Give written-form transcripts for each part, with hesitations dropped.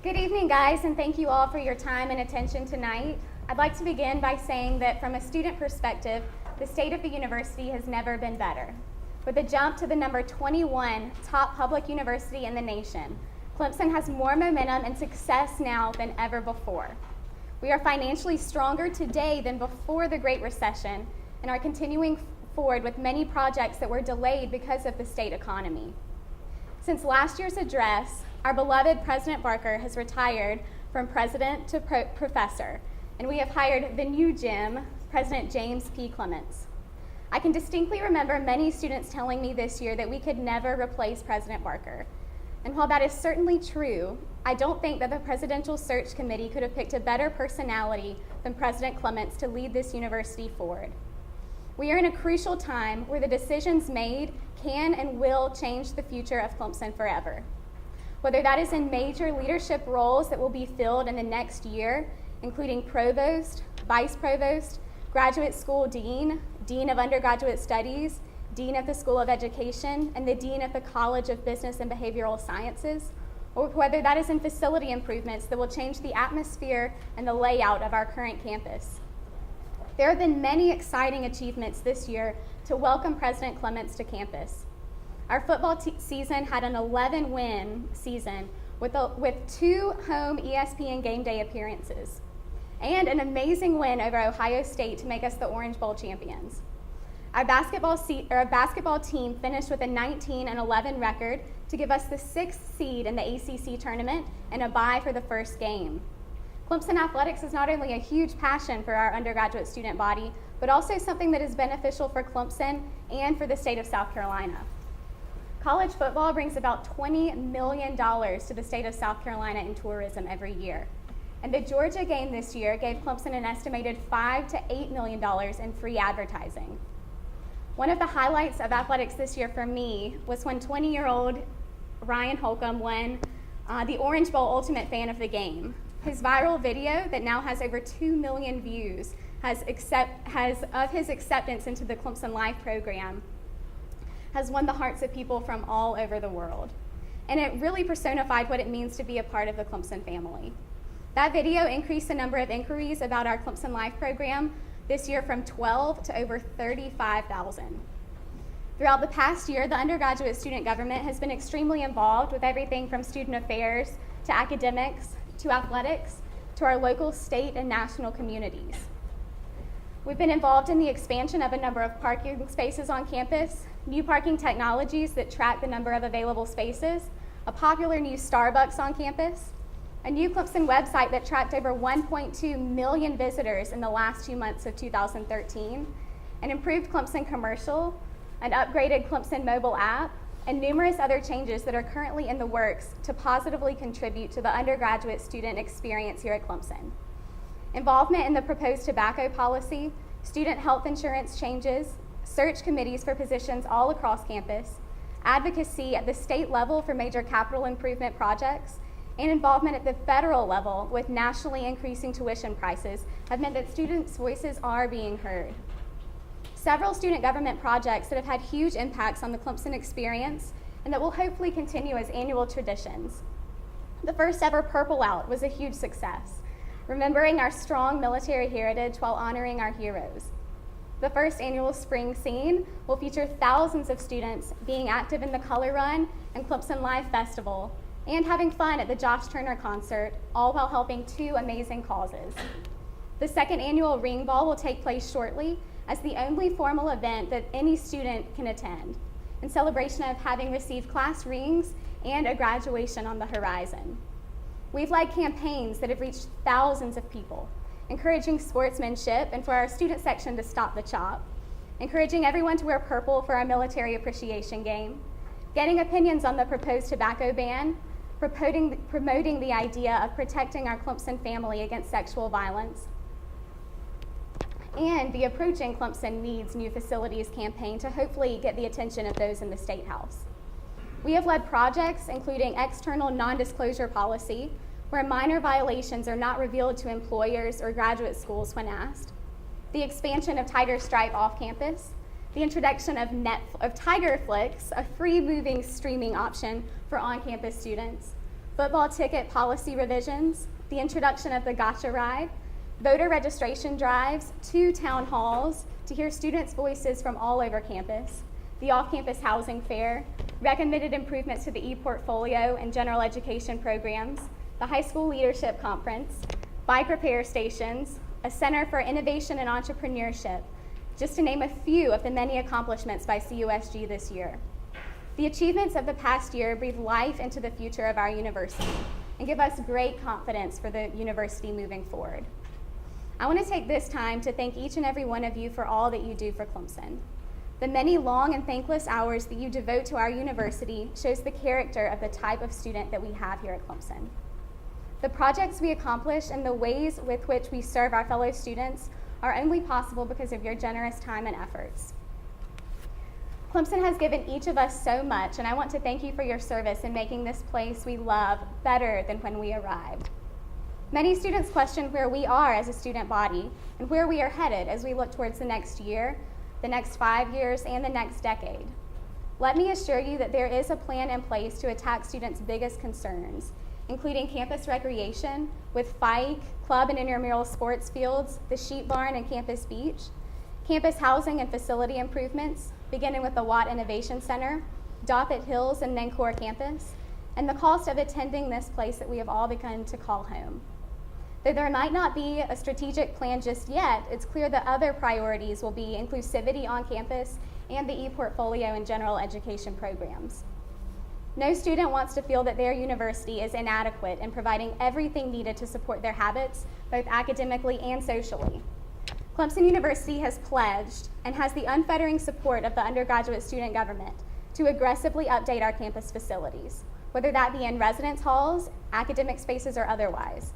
Good evening, guys, and thank you all for your time and attention tonight. I'd like to begin by saying that from a student perspective, the state of the university has never been better. With a jump to the number 21 top public university in the nation, Clemson has more momentum and success now than ever before. We are financially stronger today than before the Great Recession and are continuing forward with many projects that were delayed because of the state economy. Since last year's address, our beloved President Barker has retired from president to professor, and we have hired the new Jim, President James P. Clements. I can distinctly remember many students telling me this year that we could never replace President Barker. And while that is certainly true, I don't think that the Presidential Search Committee could have picked a better personality than President Clements to lead this university forward. We are in a crucial time where the decisions made can and will change the future of Clemson forever. Whether that is in major leadership roles that will be filled in the next year, including provost, vice provost, graduate school dean, dean of undergraduate studies, dean of the School of Education, and the dean of the College of Business and Behavioral Sciences, or whether that is in facility improvements that will change the atmosphere and the layout of our current campus. There have been many exciting achievements this year to welcome President Clements to campus. Our football season had an 11-win season with 2 home ESPN Game Day appearances and an amazing win over Ohio State to make us the Orange Bowl champions. Our basketball team finished with a 19-11 record to give us the 6th seed in the ACC tournament and a bye for the first game. Clemson athletics is not only a huge passion for our undergraduate student body, but also something that is beneficial for Clemson and for the state of South Carolina. College football brings about $20 million to the state of South Carolina in tourism every year. And the Georgia game this year gave Clemson an estimated $5 to $8 million in free advertising. One of the highlights of athletics this year for me was when 20-year-old Ryan Holcomb won the Orange Bowl Ultimate Fan of the Game. His viral video that now has over 2 million views has of his acceptance into the Clemson Life program has won the hearts of people from all over the world. And it really personified what it means to be a part of the Clemson family. That video increased the number of inquiries about our Clemson Life program this year from 12 to over 35,000. Throughout the past year, the undergraduate student government has been extremely involved with everything from student affairs to academics to athletics to our local, state, and national communities. We've been involved in the expansion of a number of parking spaces on campus, new parking technologies that track the number of available spaces, a popular new Starbucks on campus, a new Clemson website that tracked over 1.2 million visitors in the last 2 months of 2013, an improved Clemson commercial, an upgraded Clemson mobile app, and numerous other changes that are currently in the works to positively contribute to the undergraduate student experience here at Clemson. Involvement in the proposed tobacco policy, student health insurance changes, search committees for positions all across campus, advocacy at the state level for major capital improvement projects, and involvement at the federal level with nationally increasing tuition prices have meant that students' voices are being heard. Several student government projects that have had huge impacts on the Clemson experience and that will hopefully continue as annual traditions. The first ever Purple Out was a huge success, remembering our strong military heritage while honoring our heroes. The first annual Spring Scene will feature thousands of students being active in the Color Run and Clemson Live Festival and having fun at the Josh Turner concert, all while helping 2 amazing causes. The second annual Ring Ball will take place shortly as the only formal event that any student can attend, in celebration of having received class rings and a graduation on the horizon. We've led campaigns that have reached thousands of people, encouraging sportsmanship and for our student section to stop the chop, encouraging everyone to wear purple for our military appreciation game, getting opinions on the proposed tobacco ban, promoting the idea of protecting our Clemson family against sexual violence, and the Approaching Clemson Needs New Facilities campaign to hopefully get the attention of those in the State House. We have led projects including external non-disclosure policy, where minor violations are not revealed to employers or graduate schools when asked, the expansion of Tiger Stripe off campus, the introduction of Tiger Flix, a free moving streaming option for on-campus students, football ticket policy revisions, the introduction of the gotcha ride, voter registration drives, 2 town halls to hear students' voices from all over campus, the off-campus housing fair, recommended improvements to the e-portfolio and general education programs, the high school leadership conference, bike repair stations, a center for innovation and entrepreneurship, just to name a few of the many accomplishments by CUSG this year. The achievements of the past year breathe life into the future of our university and give us great confidence for the university moving forward. I want to take this time to thank each and every one of you for all that you do for Clemson. The many long and thankless hours that you devote to our university shows the character of the type of student that we have here at Clemson. The projects we accomplish and the ways with which we serve our fellow students are only possible because of your generous time and efforts. Clemson has given each of us so much, and I want to thank you for your service in making this place we love better than when we arrived. Many students question where we are as a student body and where we are headed as we look towards the next year, the next 5 years, and the next decade. Let me assure you that there is a plan in place to attack students' biggest concerns, including campus recreation with FIKE, club and intramural sports fields, the sheep barn and campus beach, campus housing and facility improvements, beginning with the Watt Innovation Center, Doffett Hills and Nancore campus, and the cost of attending this place that we have all begun to call home. Though there might not be a strategic plan just yet, it's clear that other priorities will be inclusivity on campus and the e-portfolio and general education programs. No student wants to feel that their university is inadequate in providing everything needed to support their habits, both academically and socially. Clemson University has pledged and has the unfettering support of the undergraduate student government to aggressively update our campus facilities, whether that be in residence halls, academic spaces, or otherwise.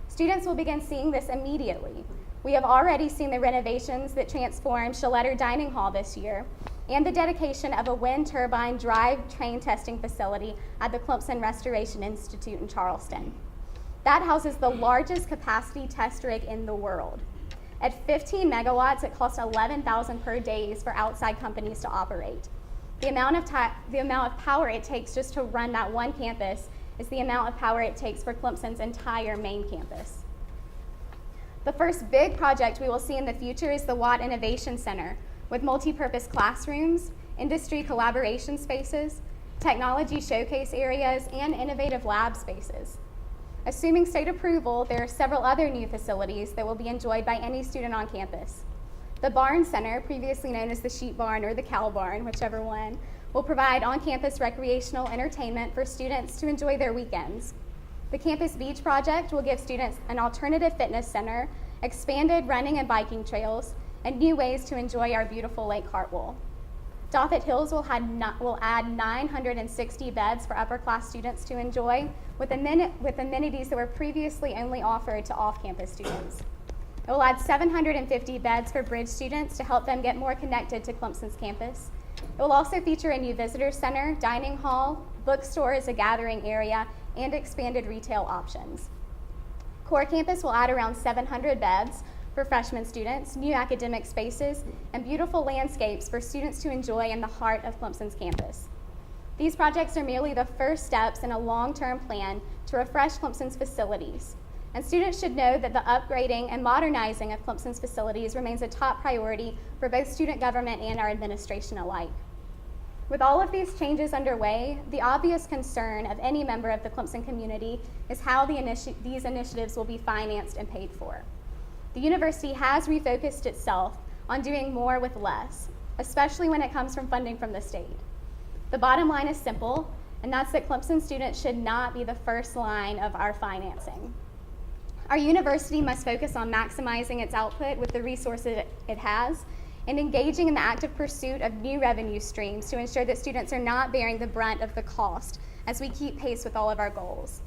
Students will begin seeing this immediately. We have already seen the renovations that transformed Schilletter Dining Hall this year and the dedication of a wind turbine drive-train testing facility at the Clemson Restoration Institute in Charleston. That houses the largest capacity test rig in the world. At 15 megawatts, it costs $11,000 per day for outside companies to operate. The amount of power it takes just to run that one campus is the amount of power it takes for Clemson's entire main campus. The first big project we will see in the future is the Watt Innovation Center, with multi-purpose classrooms, industry collaboration spaces, technology showcase areas, and innovative lab spaces. Assuming state approval, there are several other new facilities that will be enjoyed by any student on campus. The Barn Center, previously known as the Sheep Barn or the Cow Barn, whichever one, will provide on-campus recreational entertainment for students to enjoy their weekends. The Campus Beach Project will give students an alternative fitness center, expanded running and biking trails, and new ways to enjoy our beautiful Lake Hartwell. Doffett Hills will add 960 beds for upper-class students to enjoy, with amenities that were previously only offered to off-campus students. It will add 750 beds for bridge students to help them get more connected to Clemson's campus. It will also feature a new visitor center, dining hall, bookstore as a gathering area, and expanded retail options. Core Campus will add around 700 beds for freshman students, new academic spaces, and beautiful landscapes for students to enjoy in the heart of Clemson's campus. These projects are merely the first steps in a long-term plan to refresh Clemson's facilities. And students should know that the upgrading and modernizing of Clemson's facilities remains a top priority for both student government and our administration alike. With all of these changes underway, the obvious concern of any member of the Clemson community is how these initiatives will be financed and paid for. The university has refocused itself on doing more with less, especially when it comes from funding from the state. The bottom line is simple, and that's that Clemson students should not be the first line of our financing. Our university must focus on maximizing its output with the resources it has and engaging in the active pursuit of new revenue streams to ensure that students are not bearing the brunt of the cost as we keep pace with all of our goals.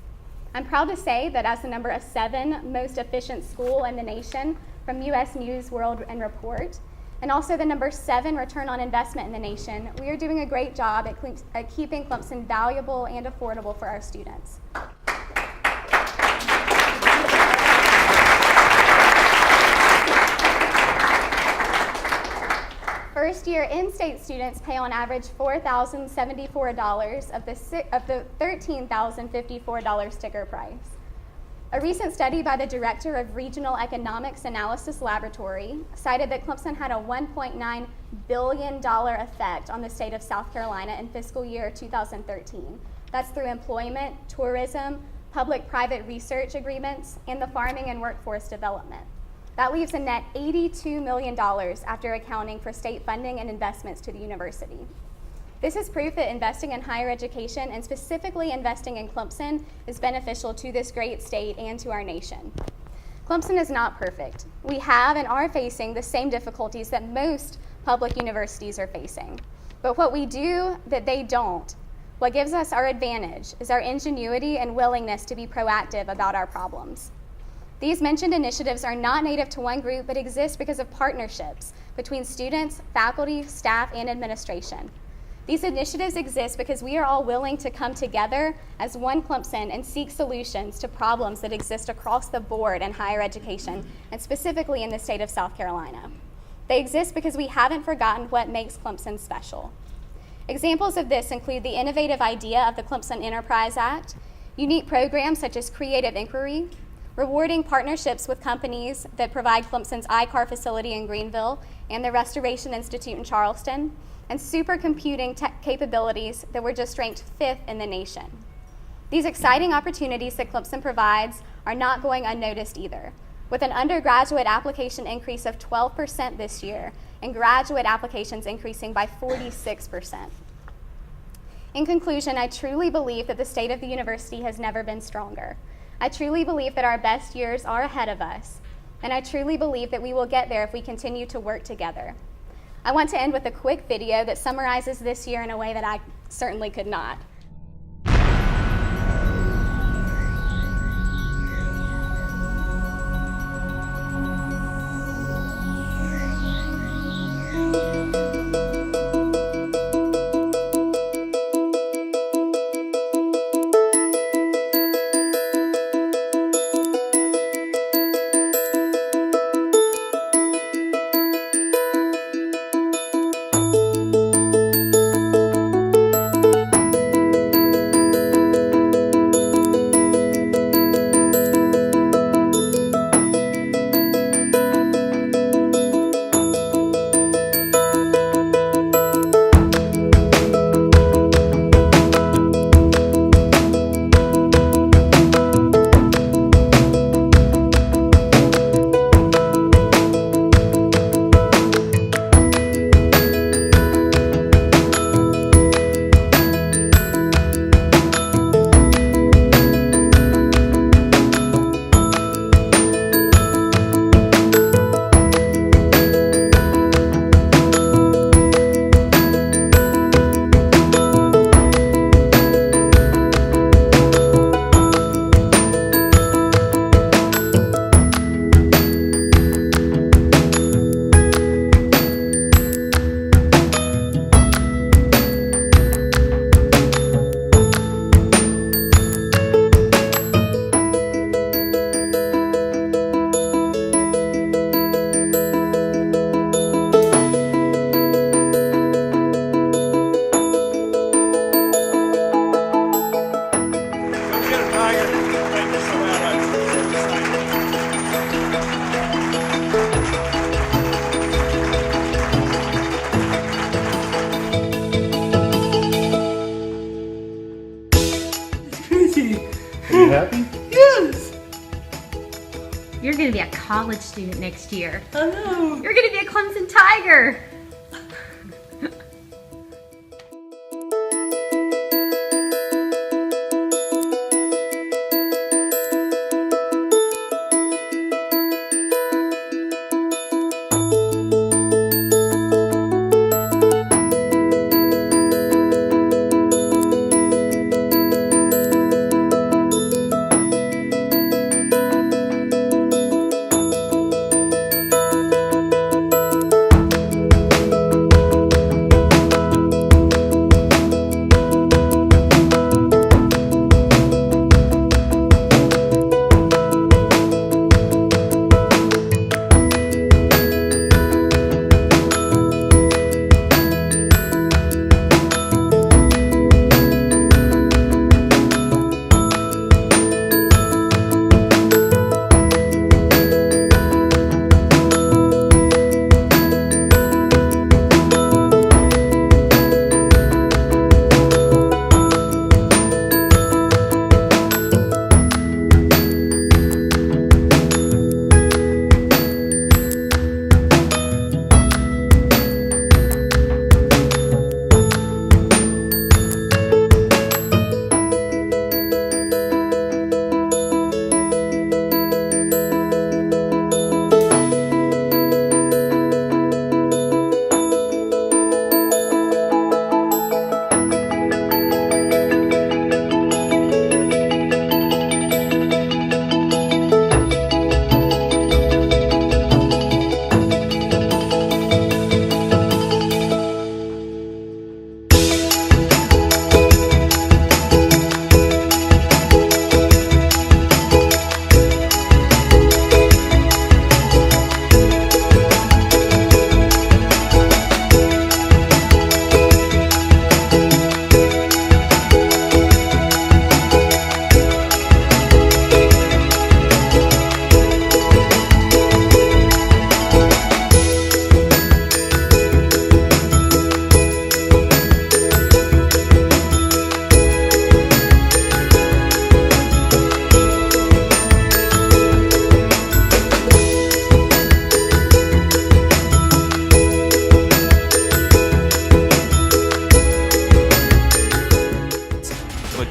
I'm proud to say that as the number 7 most efficient school in the nation from US News, World and Report, and also the number 7 return on investment in the nation, we are doing a great job at keeping Clemson valuable and affordable for our students. First-year in-state students pay on average $4,074 of the $13,054 sticker price. A recent study by the director of Regional Economics Analysis Laboratory cited that Clemson had a $1.9 billion effect on the state of South Carolina in fiscal year 2013. That's through employment, tourism, public-private research agreements, and the farming and workforce development. That leaves a net $82 million after accounting for state funding and investments to the university. This is proof that investing in higher education, and specifically investing in Clemson, is beneficial to this great state and to our nation. Clemson is not perfect. We have and are facing the same difficulties that most public universities are facing. But what we do that they don't, what gives us our advantage, is our ingenuity and willingness to be proactive about our problems. These mentioned initiatives are not native to one group, but exist because of partnerships between students, faculty, staff, and administration. These initiatives exist because we are all willing to come together as one Clemson and seek solutions to problems that exist across the board in higher education, and specifically in the state of South Carolina. They exist because we haven't forgotten what makes Clemson special. Examples of this include the innovative idea of the Clemson Enterprise Act, unique programs such as Creative Inquiry, rewarding partnerships with companies that provide Clemson's iCar facility in Greenville and the Restoration Institute in Charleston, and supercomputing tech capabilities that were just ranked 5th in the nation. These exciting opportunities that Clemson provides are not going unnoticed either, with an undergraduate application increase of 12% this year and graduate applications increasing by 46%. In conclusion, I truly believe that the state of the university has never been stronger. I truly believe that our best years are ahead of us, and I truly believe that we will get there if we continue to work together. I want to end with a quick video that summarizes this year in a way that I certainly could not. Are you happy? Yes! You're going to be a college student next year. I know. You're going to be a Clemson Tiger.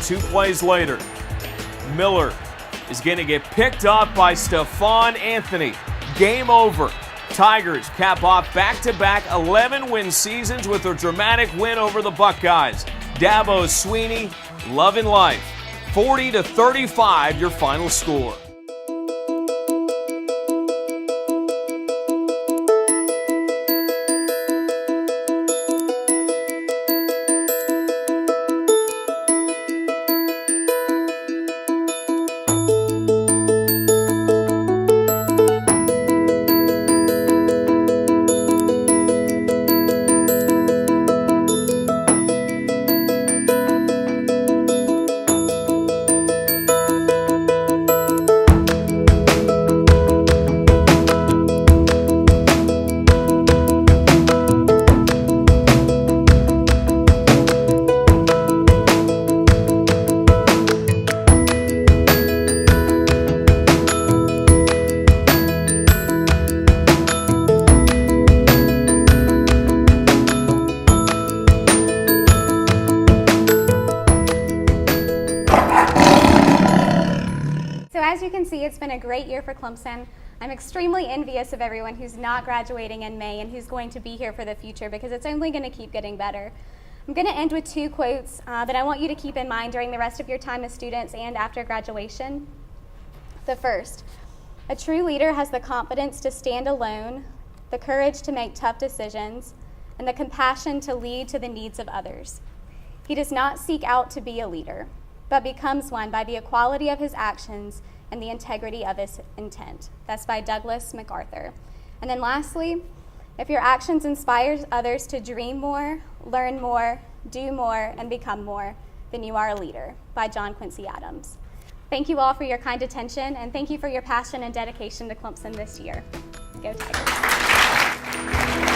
2 plays later, Miller is going to get picked off by Stephon Anthony. Game over. Tigers cap off back-to-back 11-win seasons with a dramatic win over the Buckeyes. Dabo Swinney, loving life. 40-35, your final score. As you can see, it's been a great year for Clemson. I'm extremely envious of everyone who's not graduating in May and who's going to be here for the future because it's only going to keep getting better. I'm going to end with 2 quotes that I want you to keep in mind during the rest of your time as students and after graduation. The first, a true leader has the confidence to stand alone, the courage to make tough decisions, and the compassion to lead to the needs of others. He does not seek out to be a leader, but becomes one by the equality of his actions and the integrity of his intent. That's by Douglas MacArthur. And then lastly, if your actions inspire others to dream more, learn more, do more, and become more, then you are a leader, by John Quincy Adams. Thank you all for your kind attention, and thank you for your passion and dedication to Clemson this year. Go Tigers.